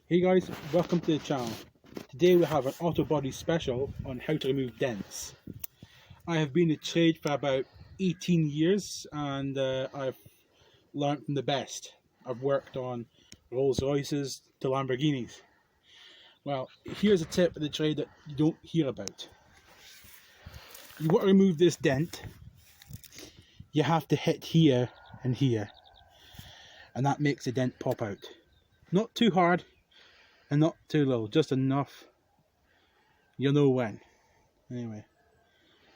Hey guys, welcome to the channel. Today we have an auto body special on how to remove dents. I have been in trade for about 18 years and I've learned from the best. I've worked on Rolls Royces to Lamborghinis. Well, here's a tip of the trade that you don't hear about. You want to remove this dent, you have to hit here and here, and that makes the dent pop out. Not too hard and not too low, just enough. You'll know when. Anyway,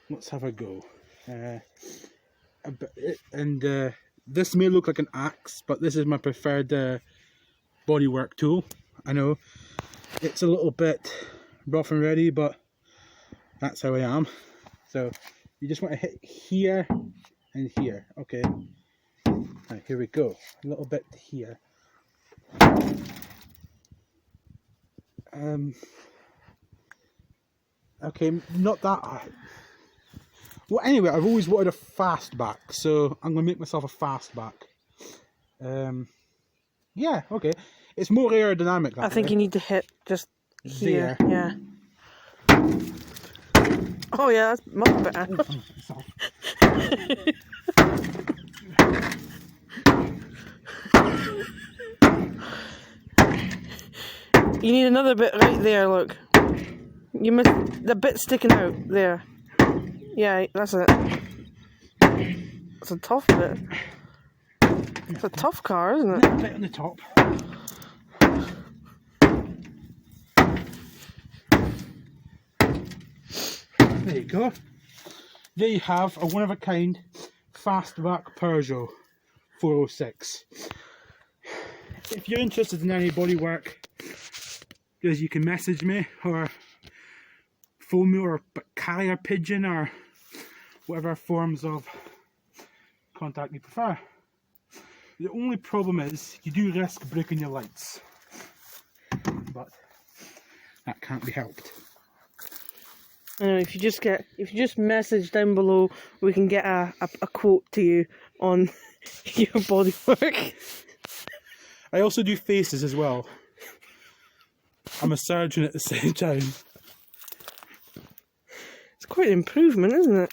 let's have a go. This may look like an axe, but this is my preferred bodywork tool. I know it's a little bit rough and ready, but that's how I am. So you just want to hit here and here. Okay, right, here we go. A little bit here. Okay, not that hard. Well, anyway, I've always wanted a fast back, so I'm going to make myself a fast back. Yeah, okay. It's more aerodynamic that I think way. you need to hit just here. There. Yeah. Oh yeah, that's much better. You need another bit right there, look. You missed the bit sticking out there. Yeah, that's it. It's a tough bit. It's a tough car, isn't it? A bit on the top. There you go. There you have a one-of-a-kind fastback Peugeot 406. If you're interested in any bodywork, you can message me or phone me or carrier pigeon or whatever forms of contact you prefer. The only problem is you do risk breaking your lights, but that can't be helped. If you just message down below, we can get a quote to you on your bodywork. I also do faces as well. I'm a surgeon at the same time. It's quite an improvement, isn't it?